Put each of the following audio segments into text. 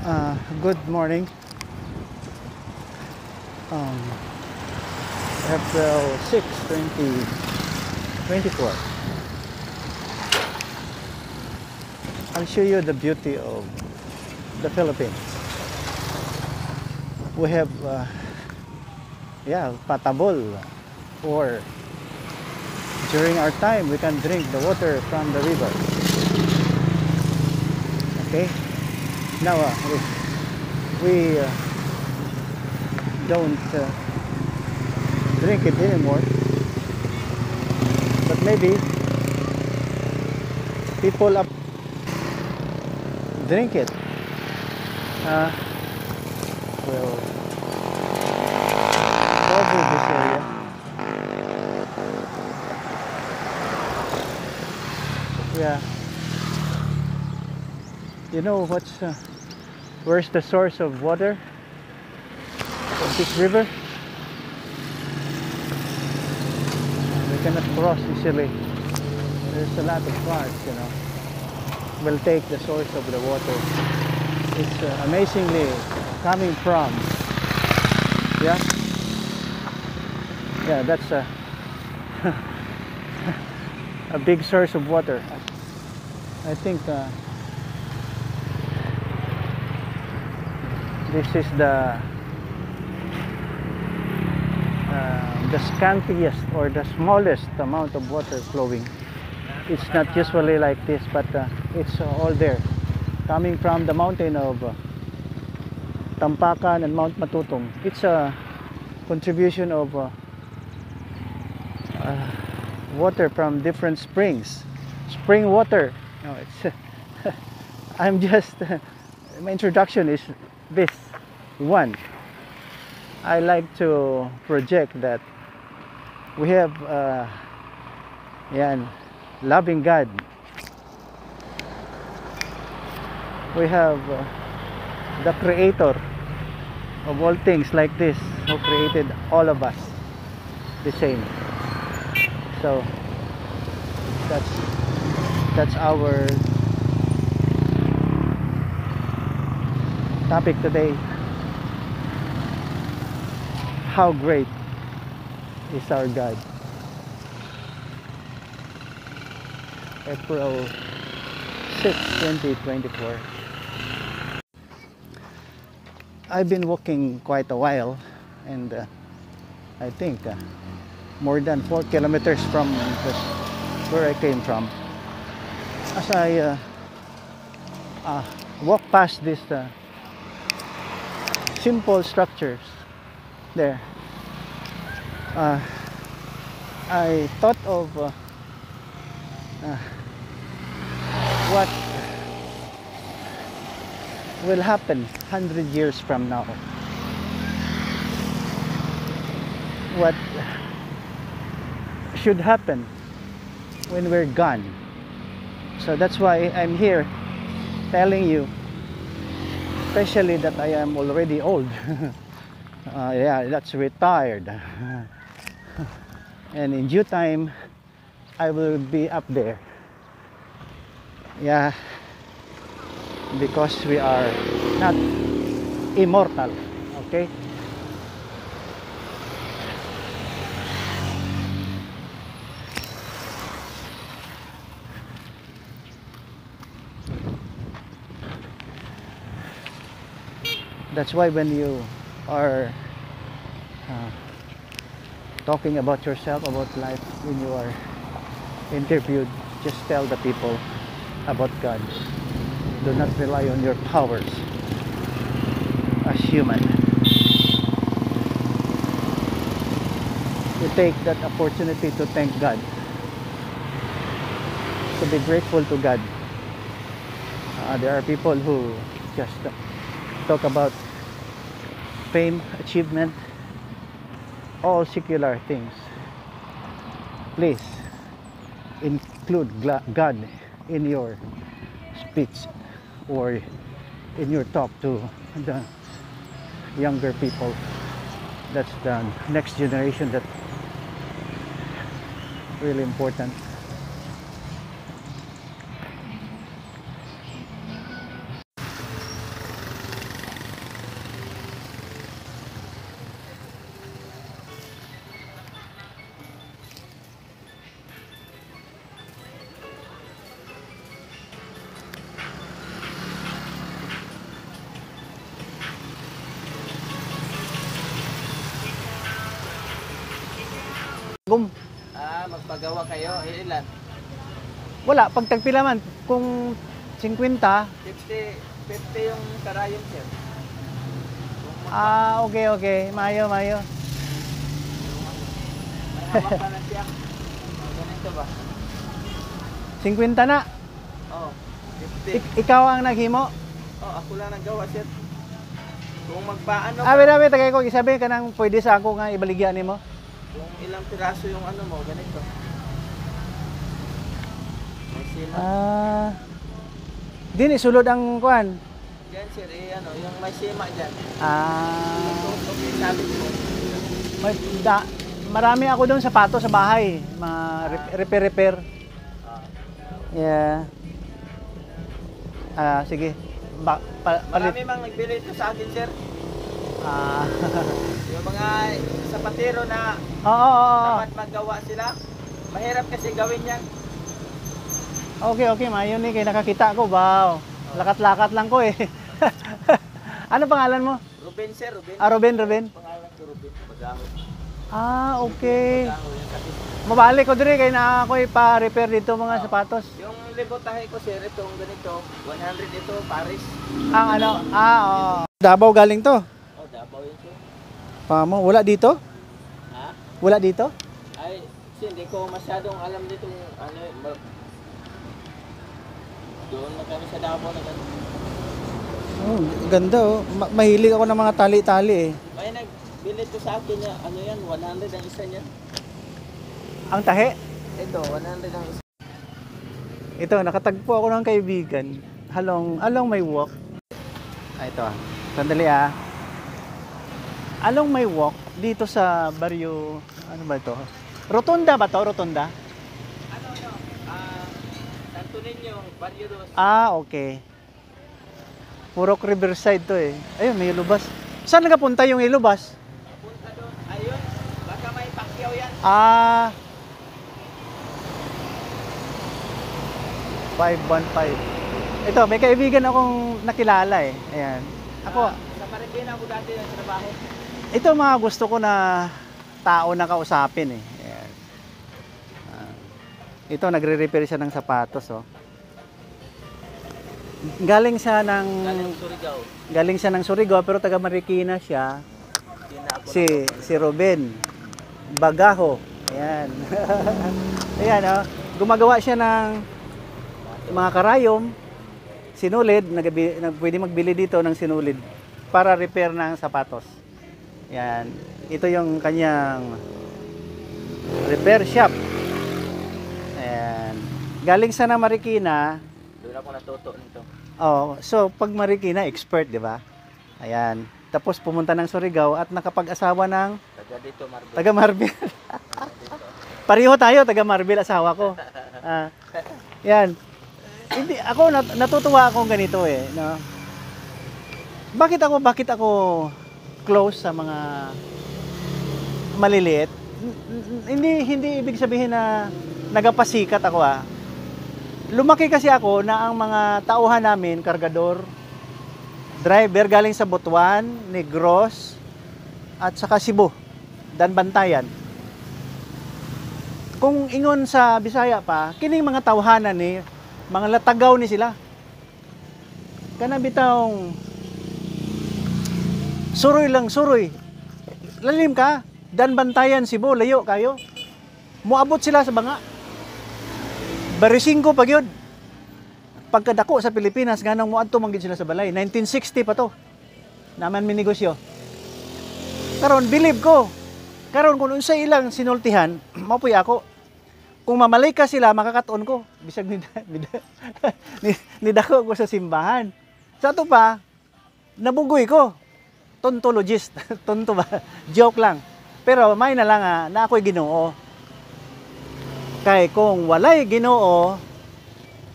Good morning. Um, April 6, 2024. I'll show you the beauty of the Philippines. We have, patabol, or during our time we can drink the water from the river. Okay. Now we don't drink it anymore, but maybe people up drink it. Well, over this area. Yeah. You know where's the source of water of this river? We cannot cross easily. There's a lot of cars, will take the source of the water. It's amazingly coming from, that's a big source of water. I think this is the scantiest or the smallest amount of water flowing. It's not usually like this, but it's all there, coming from the mountain of Tampakan and Mount Matutong. It's a contribution of water from different springs, spring water. No, it's I'm just my introduction is this one. I like to project that we have loving God. We have the creator of all things like this, who created all of us the same. So that's our topic today. How great is our God? April 6, 2024. I've been walking quite a while, and I think more than 4 kilometers from where I came from. As I walk past these simple structures there, I thought of what will happen 100 years from now. What should happen when we're gone. So that's why I'm here telling you, especially that I am already old. That's retired. And in due time I will be up there. Because we are not immortal, okay? That's why when you are talking about yourself, about life, when you are interviewed, just tell the people about God. Do not rely on your powers as human. You take that opportunity to thank God, to be grateful to God. There are people who just talk about fame, achievement, all secular things. Please include God in your speech or in your talk to the younger people. That's the next generation that really important. Gum. Magpagawa kayo. Ilan? Wala, pag tagpila man, kung 50, 50 yung karayom, sir. okay. Mayo. May hawak ka na siya. Ganito ba? 50 na. Oo, 50. Ikaw ang naghimo? Ako lang naggawa, sir. Kung magpaano Abi, tagay ko, isabi ka nang pwede sa ako nga ibaligyan nimo. kung ilang piraso yung ano mo, ganito. May sila. Din isulod ang kuan. Diyan, sir, yung may sima dyan. Okay, sabi ko. Marami ako doon sapatos sa bahay, repair. Yeah. Sige. Marami mang nagbili ito sa akin, sir. Yung mga sapatero na dapat magawa sila. Mahirap kasi gawin yan. Okay, mayo ni kay nakakita ko. Wow. Lakat-lakat lang ko eh. Ano pangalan mo? Ruben, sir. Ruben. Ruben. Pangalan ko Ruben. Magaho. Okay. Magaho yung sakit. Mabalik ko dire kay na ako ipa-repair dito mga sapatos. Yung libotahe ko, sir, itong ganito, 100 ito, Paris. Ang ano? Oo. Davao galing to. Davao yun, sir. Pamo, wala dito? Ha? Wala dito? Ay, hindi ko masyadong alam dito doon na kami sa Davao na gano'n. Ganda oh. Mahilig ako ng mga tali-tali eh. May nagbili to sa akin niya, 100 ang isa niya. Ang tahe? Ito, 100 ang isa. Ito, nakatagpo ako ng kaibigan. Along may walk. Ito Sandali Along may walk dito sa baryo, ano ba ito? Rotonda ba to? Rotonda? Santo Niño, Barrio Dos. Okay. Purok Riverside to eh. Ayun, may ilubas. Saan nagapunta yung ilubas? Punta doon. Ayun, baka may Pacquiao yan. 515. Ito, may kaibigan akong nakilala eh. Ayan. Ako, sa Marikina ako dati ng trabaho. ito mga gusto ko na tao na kausapin eh. Ayan. Ito, nagre-repair siya ng sapatos oh. Galing siya ng Surigao pero taga Marikina siya. Si Ruben Bagaho. Ayan. Ayan oh. Gumagawa siya ng mga karayom, sinulid, pwede magbili dito ng sinulid para repair ng sapatos. Yan. Ito yung kanyang repair shop. Ayan. Galing sa na Marikina. Doon ako natuto nito. So pag Marikina, expert, di ba? Ayan. Tapos pumunta ng Surigao at nakapag-asawa ng taga Marbil. Pareho tayo, taga Marbil asawa ko. Yan. Hindi ako natutuwa akong ganito eh, no. Bakit ako close sa mga maliliit? Hindi ibig sabihin na nagapasikat ako Lumaki kasi ako na ang mga tauhan namin, kargador, driver galing sa Butuan, Negros, at saka Cebu, Danbantayan. Kung ingon sa Bisaya pa, kining mga tawhanan ni mga latagaw ni sila. Kana bitawng suroy. Lalim ka, Danbantayan, Cebu, layo kayo. Muabot sila sa banga. Barisingko pag yun. Pagkadako sa Pilipinas, ganang muadto man gid sila sa balay. 1960 pa to. Naman mi negosyo. Karon believe ko. Karon kung unsa ilang sinultihan, mapuy ako. Kung mamalay ka sila, makakaton ko. Bisag nidako ko sa simbahan. Sa ito pa, nabugoy ko. Tontologist. Tonto ba? Joke lang. Pero may na lang na ako'y Ginoo. Kay kung walay Ginoo,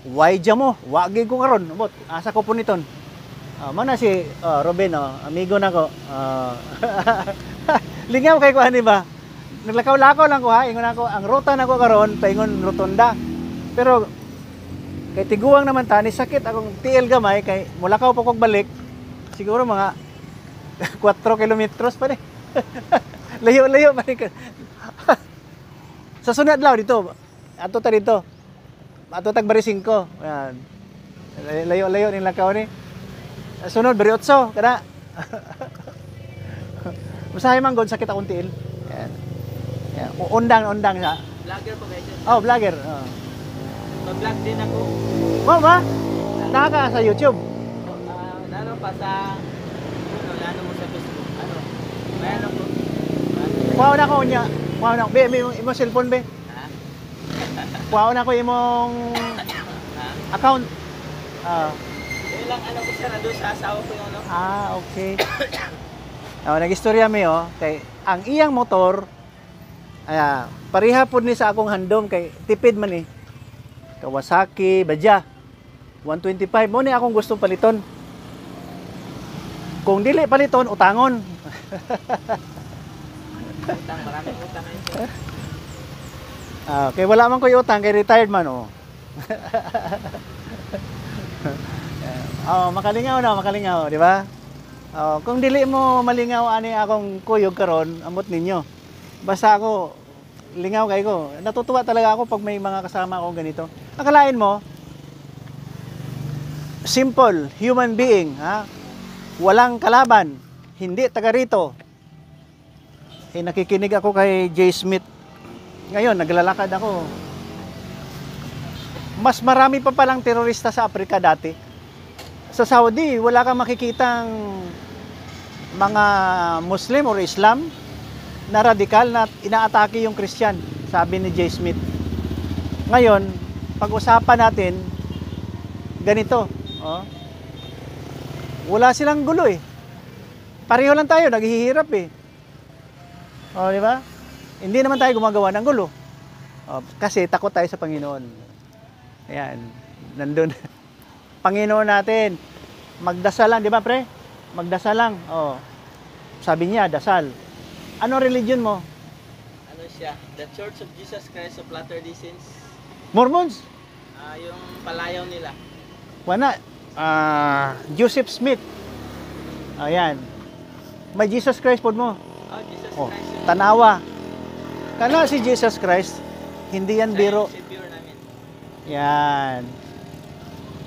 why dya mo? Wagi ko karon. Asa ko po niton. Mana si Ruben, amigo na ko. Lingaw kay ko ani ba? Naglakaw-lakaw lang ko ingon ako ang ruta na ko karon paingon rotonda. Pero kay tiguang naman ta ni sakit akong tiil gamay kay mulakaw pa kog balik. Siguro mga 4 kilometros pa ni. Layo-layo man Sa sunod adlaw dito. Ato ta dito. Ato tag bari 5. Ayan. Layo-layo ning lakaw ni. Sunod bari 8 kada. Usahay man god sakit akong tiil. Ayan. Ayan. Undang sa. Vlogger po kayo. Oh, vlogger. Oh. Mag-vlog din ako. Mo ba? Naka sa YouTube. Ano pa sa ano mo sa Facebook? Ano? Mayroon po. Kuha na ko niya. Kuha na ko. Be, imo cellphone be. Ha? Kuha na ko imong Ha? account. Ah. Yun lang ano ko siya na doon sa asawa ko yung ano. Okay. Nag-istorya mi kay ang iyang motor pareha pud ni sa akong handom kay tipid man eh. Kawasaki, Badya. 125 mo ni akong gustong paliton. Kung dili paliton, utangon. Utang, maraming utang na ito. Kay wala man ko utang kay retired man makalingaw, di ba? Kung dili mo malingaw ani akong kuyog karon, amot ninyo. Basta ako lingaw kay ko. Natutuwa talaga ako pag may mga kasama ako ganito. Akalain mo, simple human being, walang kalaban, hindi taga rito. Nakikinig ako kay Jay Smith. Ngayon, naglalakad ako. Mas marami pa palang terorista sa Afrika dati. Sa Saudi, wala kang makikitang mga Muslim or Islam na radikal na inaatake yung Christian, sabi ni Jay Smith. Ngayon, pag-usapan natin, ganito. Wala silang gulo eh. Pareho lang tayo, naghihirap eh. Di ba? Hindi naman tayo gumagawa ng gulo. Kasi takot tayo sa Panginoon. Ayan, nandun. Panginoon natin, magdasal lang, di ba pre? Magdasal lang. Sabi niya, dasal. Ano religion mo? Ano siya? The Church of Jesus Christ of Latter-day Saints. Mormons? Yung palayaw nila. Wala. Joseph Smith. Ayan. May Jesus Christ po mo. Jesus Christ. Tanawa. Kana si Jesus Christ, hindi yan biro. Savior namin. Yan.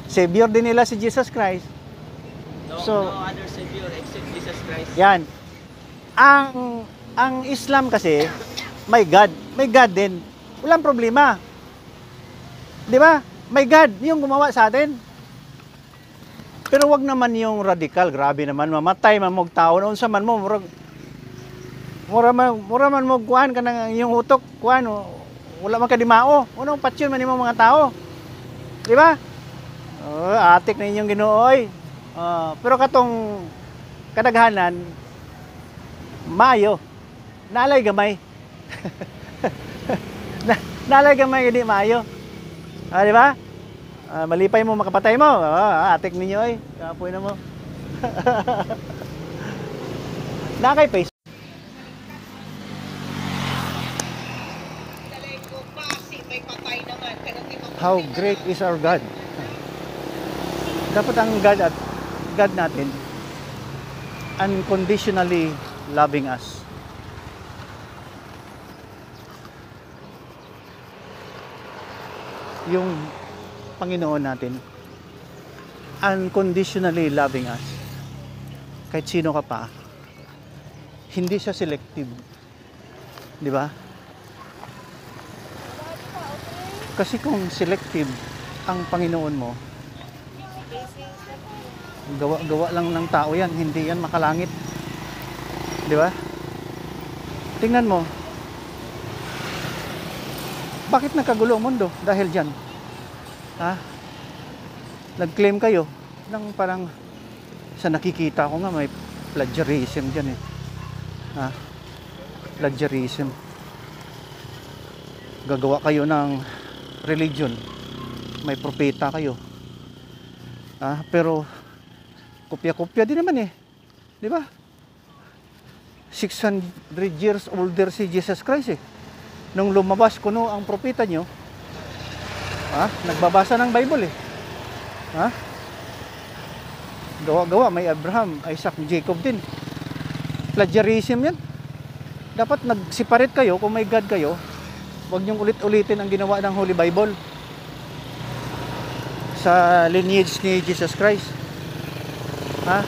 Savior din nila si Jesus Christ. No other Savior except Jesus Christ. Yan. Ang Islam kasi, may God. May God din. Walang problema. Di ba? May God. Yung gumawa sa atin. Pero wag naman yung radical. Grabe naman. Mamatay man mong tao. Noon sa man mo, mura man mo kuhan ka ng yung utok. Kuhan. Wala man ka dimao. Unang patsyon man yung mga tao. Di ba? Atik na inyong Ginooy. Pero katong kadaghanan, maayo. Nalay gamay. Nalay gamay, hindi maayo. Di ba? Malipay mo, makapatay mo. Atik ninyo ay. Kapoy na mo. Nakay face. How great is our God? Dapat ang God natin unconditionally loving us. Yung Panginoon natin unconditionally loving us. Kahit sino ka pa. Hindi siya selective. Di ba? Kasi kung selective ang Panginoon mo, gawa lang ng tao yan, hindi yan makalangit. Di ba? Tingnan mo, bakit nagkagulo ang mundo? Dahil dyan. Nag-claim kayo ng parang sa nakikita ko nga may plagiarism dyan eh. Plagiarism. Gagawa kayo ng religion. May propeta kayo. Pero kopya-kopya din naman eh. Di ba? 600 years older si Jesus Christ eh. Nung lumabas kuno ang propeta nyo, nagbabasa ng Bible eh. Gawa-gawa, may Abraham, Isaac, Jacob din. Plagiarism yan. Dapat nag-separate kayo kung may God kayo. Huwag niyong ulit-ulitin ang ginawa ng Holy Bible sa lineage ni Jesus Christ. Ha?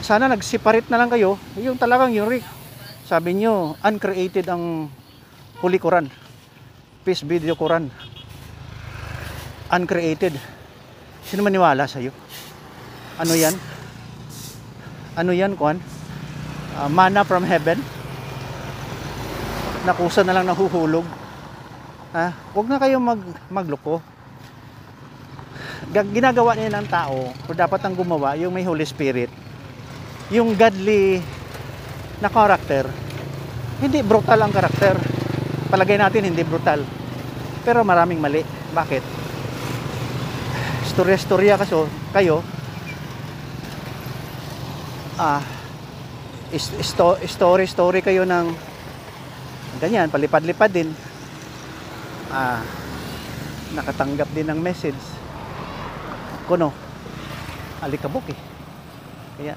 Sana nag-separate na lang kayo. Yung talagang yung sabi nyo, uncreated ang Holy Quran. Peace Video Quran. Uncreated. Sino maniwala sa'yo? Ano yan? Ano yan, Kwan? Manna from heaven? Nakusa na lang nahuhulog. Huwag na kayo magloko. Ginagawa niya ng tao, kung dapat ang gumawa, yung may Holy Spirit, yung godly na character. Hindi brutal ang karakter. Palagay natin hindi brutal. Pero maraming mali. Bakit? Storya-storya kayo. Story kayo ng ganyan, palipad-lipad din. Nakatanggap din ng message. Kuno, alikabok eh. Kaya,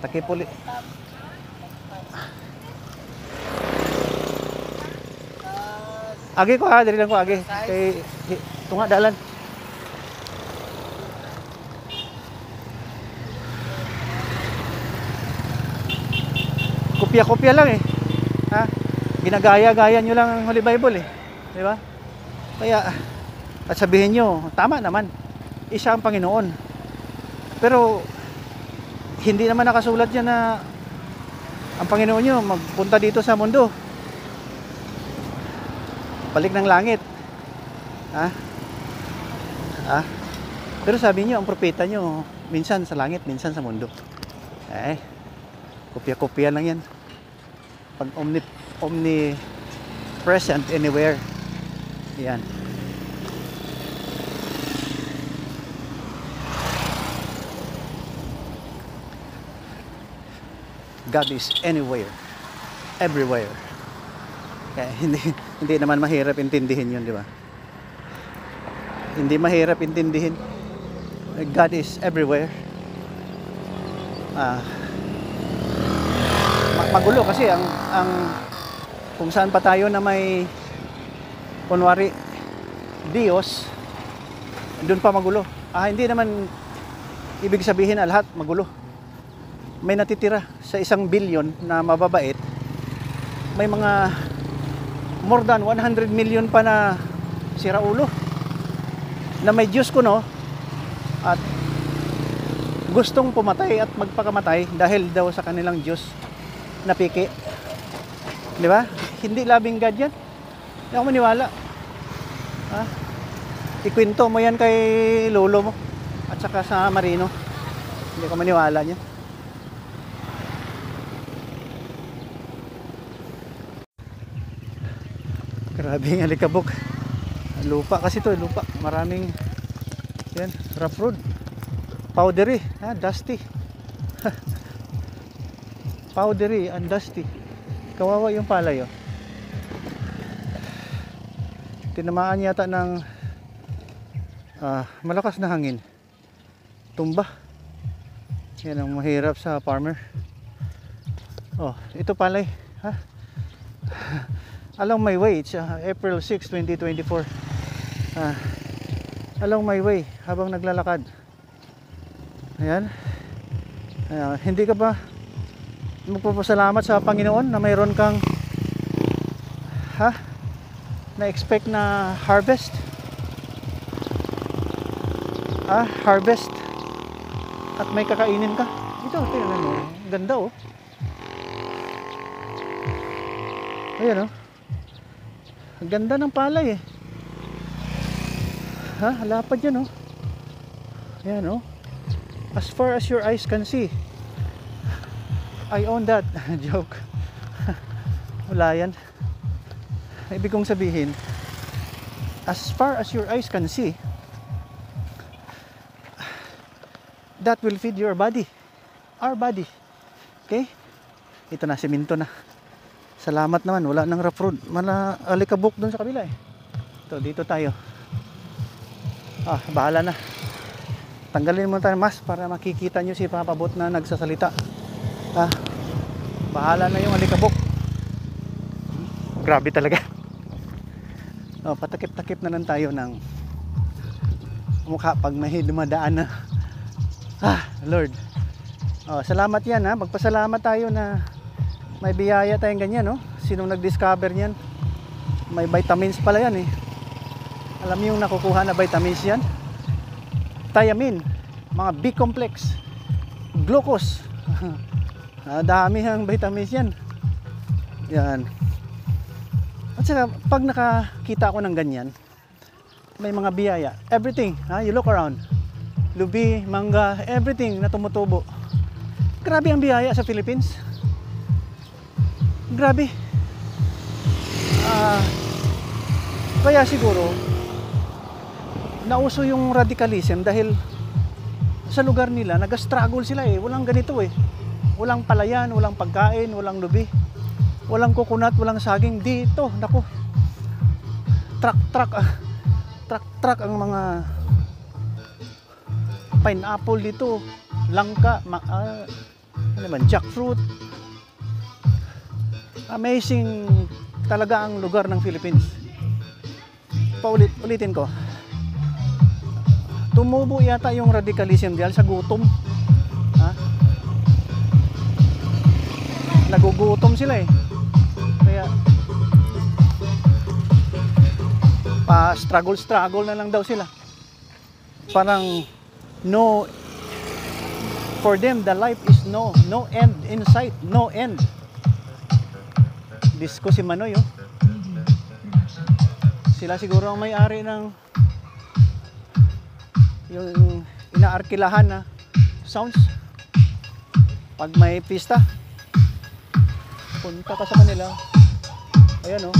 takipuli. Agi ko ha, dali lang ko agi. Kay tunga dalan. Kopya-kopya lang eh. Ginagaya-gaya nyo lang ang Holy Bible eh. Di ba? Kaya, at sabihin nyo, tama naman. Isa ang Panginoon. Pero, hindi naman nakasulat yan na ang Panginoon nyo magpunta dito sa mundo. Balik ng langit. Pero sabi nyo, ang propeta nyo, minsan sa langit, minsan sa mundo. Kopya-kopya lang yan. Pag omnipresent anywhere. Yan. God is anywhere, everywhere. Kaya hindi naman mahirap intindihin 'yun, di ba? Hindi mahirap intindihin. God is everywhere. Magulo kasi ang kung saan pa tayo na may kunwari Diyos, doon pa magulo. Hindi naman ibig sabihin na lahat magulo. May natitira sa 1 billion na mababait. May mga more than 100 million pa na siraulo na may Diyos kuno at gustong pumatay at magpakamatay dahil daw sa kanilang Diyos na piki. Di ba? Hindi labing God yan. Hindi ako maniwala. Ikwento mo yan kay lolo mo at saka sa Marino. Hindi ko maniwala niya. Grabing alikabok. Lupa kasi to, lupa. Maraming yan, rough road. Powdery, dusty. Powdery and dusty. Kawawa yung palay, oh. Tinamaan yata ng malakas na hangin. Tumba. Yan ang mahirap sa farmer. Oh, ito palay, along my way, it's April 6, 2024. Along my way habang naglalakad. Ayan. Hindi ka ba magpapasalamat sa Panginoon na mayroon kang na-expect na harvest? Harvest at may kakainin ka. Ito, tingnan mo. Ganda, oh. Ayan, oh. Ang ganda ng palay, eh. Lapad yan, oh. Ayan, oh. As far as your eyes can see. I own that. Joke. Wala yan. Ibig kong sabihin, as far as your eyes can see, that will feed your body. Our body. Okay? Ito na, siminto na. Salamat naman, wala nang rough road. Alikabok dun sa kabila, eh. Ito, dito tayo. Bahala na. Tanggalin mo tayo mas para makikita nyo si Papa Bot na nagsasalita. Bahala na yung alikabok. grabe talaga. Oh, patakip-takip na lang tayo ng mukha pag may dumadaan na. Lord. Oh, salamat yan ha. Magpasalamat tayo na may biyaya tayong ganyan, no? Sinong nag-discover niyan? May vitamins pala yan eh. Alam niyo yung nakukuha na vitamins yan? Thiamine, mga B-complex, glucose. Dami ang vitamins yan. Yan. At saka pag nakakita ako ng ganyan, may mga biyaya. Everything, you look around. Lubi, mangga, everything na tumutubo. Grabe ang biyaya sa Philippines. Grabe. Kaya siguro nauso yung radicalism dahil sa lugar nila nag-struggle sila eh. Walang ganito eh. Walang palayan, walang pagkain, walang lubi, walang coconut, walang saging. Dito, naku, truck ang mga pineapple dito, langka, ano naman, jackfruit. Amazing talaga ang lugar ng Philippines. Ulitin ko. Tumubo yata yung radicalism dahil sa gutom. Nagugutom sila eh. Kaya struggle na lang daw sila. Parang no, for them the life is no end in sight, no end. Disco si Manoy oh. Sila siguro ang may-ari ng yung inaarkilahan na sounds pag may pista. Punta ka sa kanila. Ayan oh.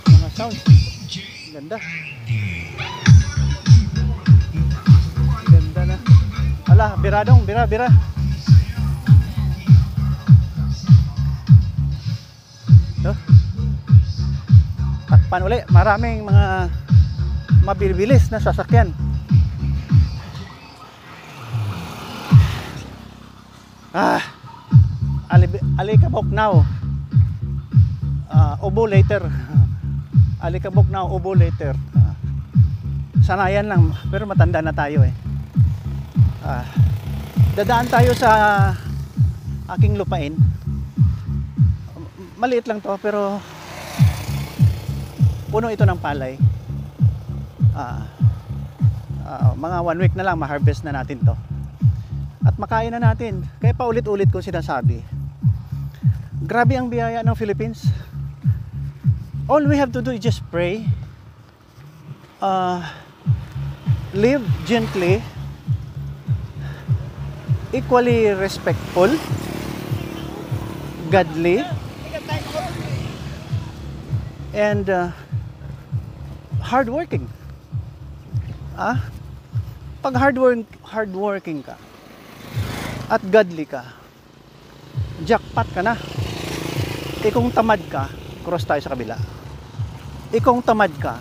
Mga sounds. Ganda. Ganda na. Ala, biradong, bira. No? Takpan uli. Maraming mga mabibilis na sasakyan. Alikabok now. Ubo later. Alikabok now, ubo later. Sanayan lang, pero matanda na tayo eh. Dadaan tayo sa aking lupain. Maliit lang to, pero puno ito ng palay. Mga 1 week na lang ma-harvest na natin to. At makain na natin. Kaya paulit-ulit ko sinasabi, grabe ang biyaya ng Philippines. All we have to do is just pray, live gently, equally respectful, godly, and hardworking. Pag hardworking ka at godly ka, jackpot ka na. Kung tamad ka, cross tayo sa kabila. Kung tamad ka,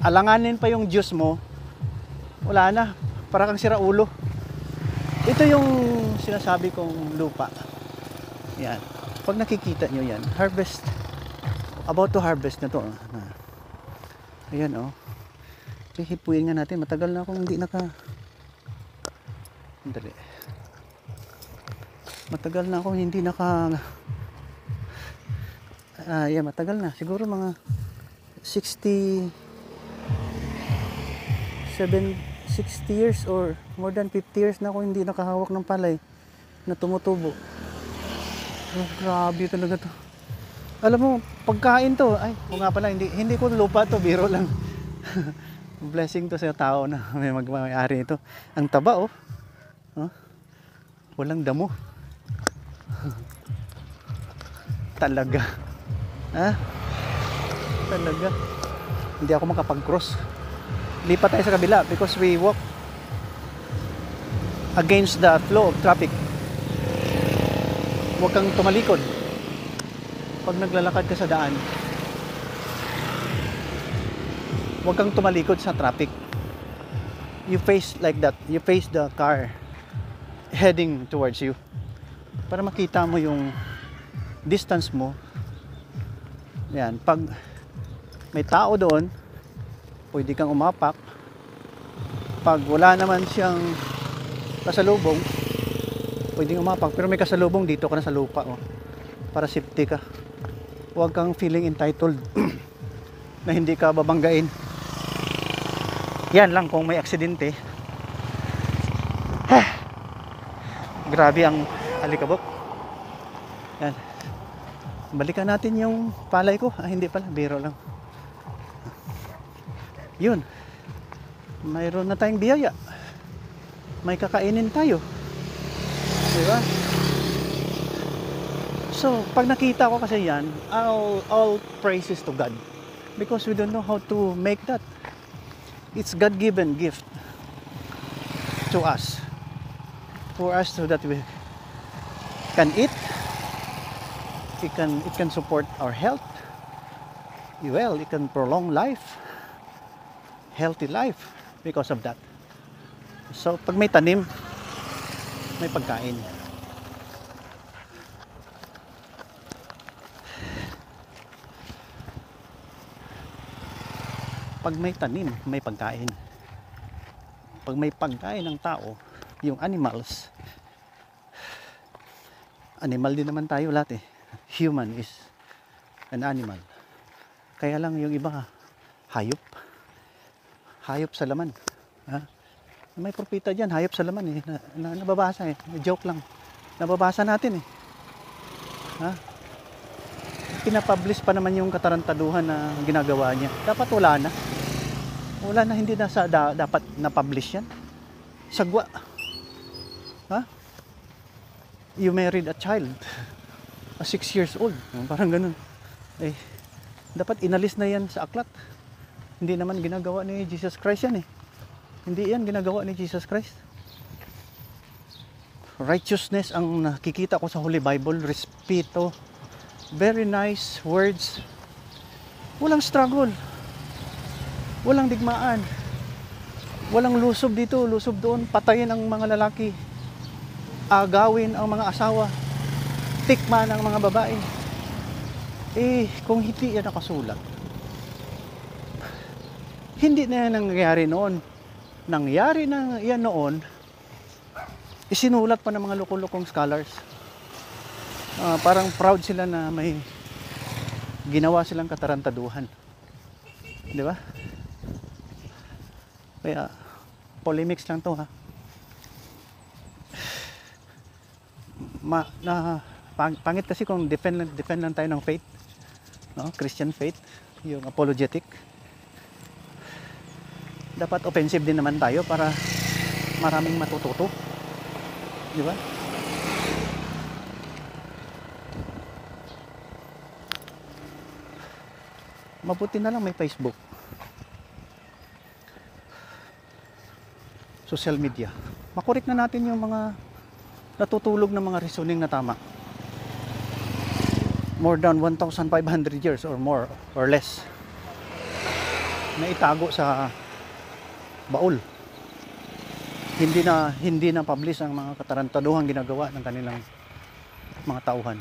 alanganin pa yung Diyos mo, wala na, para kang siraulo. Ito yung sinasabi kong lupa. Yan. Pag nakikita nyo yan, harvest, about to harvest na to. Ayan oh. Hihipuin nga natin. Matagal na akong hindi matagal na akong hindi matagal na. Siguro mga 60 years or more than 50 years na ako hindi nakahawak ng palay na tumutubo. Grabe talaga to. Alam mo, pagkain to, o nga pala, hindi ko lupa to, biro lang. Blessing to sa tao na may may-ari ito. Ang taba oh. Walang damo. Talaga. Talaga. Hindi ako makapag-cross. Lipat tayo sa kabila because we walk against the flow of traffic. Huwag kang tumalikod pag naglalakad ka sa daan. Huwag kang tumalikod sa traffic. you face like that. You face the car heading towards you. Para makita mo yung distance mo. Yan, pag may tao doon, pwede kang umapak. Pag wala naman siyang kasalubong, pwedeng umapak. Pero may kasalubong, dito ka na sa lupa, oh. Para safety ka. Huwag kang feeling entitled na hindi ka babanggain. Yan lang kung may aksidente. Grabe ang alikabok. Yan. Balikan natin yung palay ko. Hindi pala, biro lang. Yun. Mayroon na tayong biyaya. May kakainin tayo. Diba? So, pag nakita ko kasi yan, all praises to God. Because we don't know how to make that. It's God-given gift to us. For us so that we can eat. It can support our health. Well, it can prolong life. Healthy life because of that. So, pag may tanim, may pagkain. Pag may tanim, may pagkain. Pag may pagkain ng tao, yung animals, animal din naman tayo lahat eh. Human is an animal. Kaya lang yung iba, hayop. Hayop sa laman. Ha? May propita dyan, hayop sa laman eh. Nababasa eh. Joke lang. Nababasa natin eh. Ha? Pinapublish pa naman yung katarantaduhan na ginagawa niya. Dapat wala na. Wala na, hindi na dapat na-publish yan. Sagwa. Ha? You married a child. A 6 years old. Parang ganun. Eh, dapat inalis na yan sa aklat. Hindi naman ginagawa ni Jesus Christ yan eh. Hindi yan ginagawa ni Jesus Christ. Righteousness ang nakikita ko sa Holy Bible. Respeto. Very nice words. Walang struggle. Walang digmaan. Walang lusob dito, lusob doon. Patayin ang mga lalaki. Agawin ang mga asawa. Tikman ang mga babae. Eh, kung hindi yan nakasulat, hindi na yan nangyayari noon. Nangyari na yan noon, isinulat pa ng mga loko-lokong scholars. Parang proud sila na may ginawa silang katarantaduhan. Di ba? Kaya, polemics lang to ha. Pangit kasi kung defend lang tayo ng faith. No? Christian faith. Yung apologetic. Dapat offensive din naman tayo para maraming matututo. Di ba? Mabuti na lang may Facebook. Social media. Makorek na natin yung mga natutulog na mga reasoning na tama. More than 1,500 years or more or less na itago sa baul. Hindi na publish ang mga katarantaduhang ginagawa ng kanilang mga tauhan.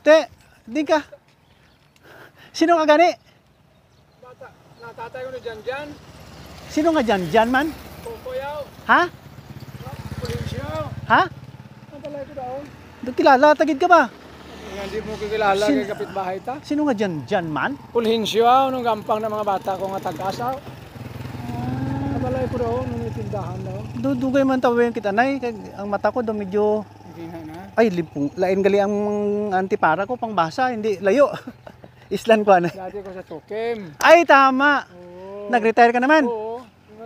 Te, di ka. Sino ka gani? Bata, natatay ko na dyan. Sino nga dyan man? Kukuyaw. Ha? Pulinsyaw. Ha? Ang talay ko daw. Doon kilala, tagid ka ba? Hindi mo kikilala kay kapitbahay ta. Sino nga dyan man? Pulhinsyaw, nung gampang ng mga bata ko nga tag-asaw. Nabalay ko daw, nung itindahan daw. Dugay man tawin kita, nay. Ang mata ko daw medyo... Hindi na. Ay, lain gali ang antipara ko, pangbasa, hindi, layo. Islan ko, ano. Dati ko sa Tukim. Ay, tama. Oo. Nag-retire ka naman. Oo.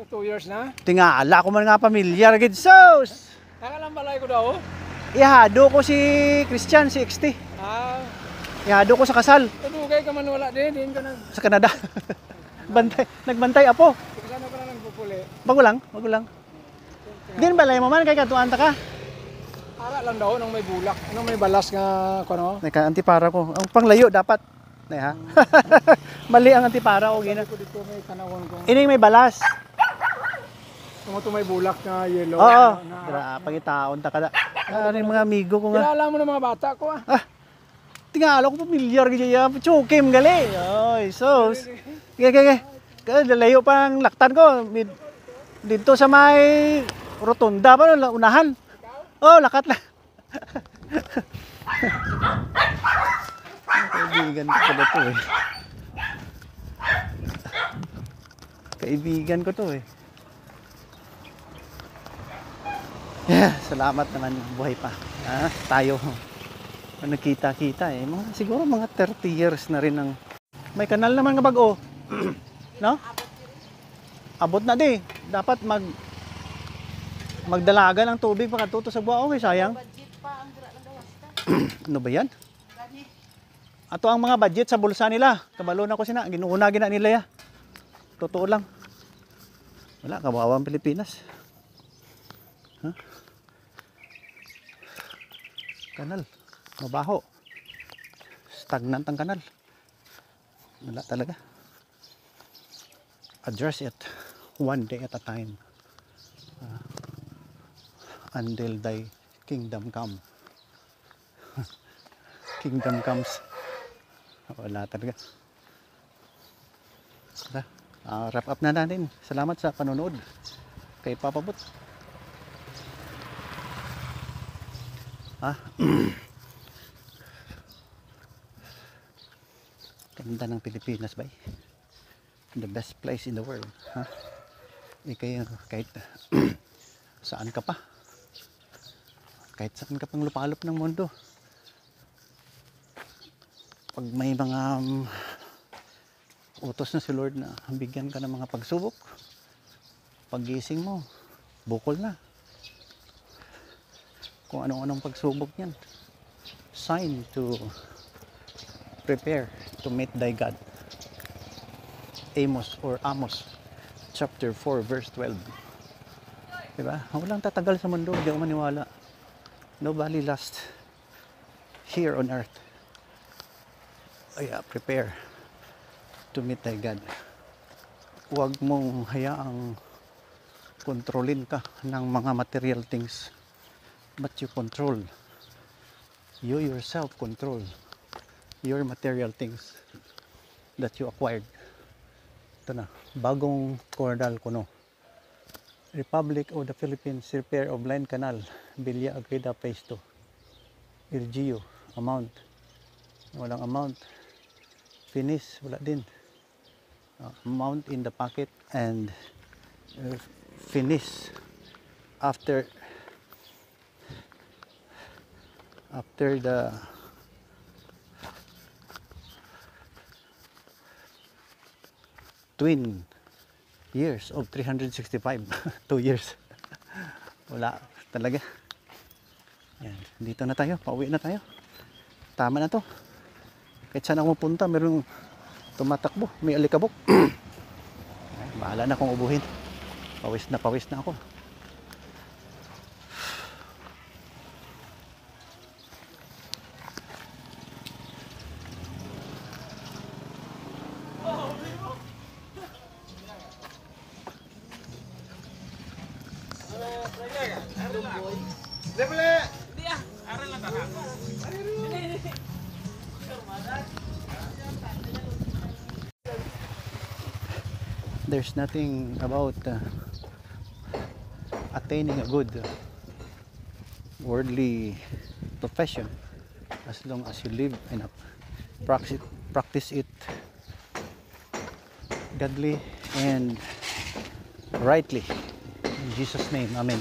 2 years na. Tingala ko man nga pamilyar, gid sos. Nakalang balay ko daw. Ihado ko si Christian, si XT. Ihado ko sa kasal. Tudugay ka man wala din. Din ka na. Sa Canada. Nagbantay apo. Kasano ka na lang pupuli. Bago lang. Din balay mo man, kay katuan ta ka. Ara lang daw nung may bulak. Nung may balas nga, ano? Antipara ko. Ang panglayo dapat. Na ha? Mali ang antipara o gina. Ko dito may kanawon ko. Ini may balas. Ito may bulak na yellow. Oo. Na, Dira pangitaon ta kada. Ano yung mga amigo ko nga. kilala mo ng mga bata ko ah. Tingala ko pamilyar gid ya. Chukim gali. Oy, sos. Ge. Kada layo pa ang laktan ko. Dito sa may rotunda pa unahan. Oh, lakat na. Kaibigan ko pala to eh. Kaibigan ko to eh. Yeah, salamat naman buhay pa. Tayo. Nagkita-kita eh. Siguro mga 30 years na rin ang... May kanal naman nga bago. No? Abot na di. Dapat magdalaga ng tubig pakatuto sa buwan. Okay, sayang. Ano ba yan? Ato ang mga budget sa bulsa nila. Kabalo na ko sina. Ginuuna gina nila ya. Totoo lang. Wala, kawawa ang Pilipinas. Huh? Kanal. Mabaho. Stagnant ang kanal. Wala talaga. Address it one day at a time. Until thy kingdom come. Kingdom comes. Wala talaga. Wrap up na natin. Salamat sa panonood. Kay Papa But. Ganda ng Pilipinas ba? The best place in the world. Kayo, kahit saan ka pa. Kahit saan ka pang lupalop ng mundo. Pag may mga utos na si Lord na bigyan ka ng mga pagsubok, paggising mo, bukol na. Kung anong-anong pagsubok yan. Sign to prepare to meet thy God. Amos chapter 4 verse 12. Diba? Walang tatagal sa mundo, hindi ako maniwala. Nobody lasts here on earth. Prepare to meet thy God. Huwag mong hayaang kontrolin ka ng mga material things, but you control. You yourself control your material things that you acquired. Ito na, bagong Coronadal Kuno. Republic of the Philippines, repair of Line Canal, Villa Agreda Phase 2. LGU, amount. Walang amount. Finish, wala din. Amount in the packet and finish after the twin years of 365. 2 years. Wala talaga. Yan. Dito na tayo. Pauwi na tayo. Tama na to. Kahit saan ako mapunta, merong tumatakbo. May alikabok. Bahala na kung ubuhin. Pawis na ako. There's nothing about attaining a good worldly profession as long as you live and practice it godly and rightly. In Jesus' name, amen.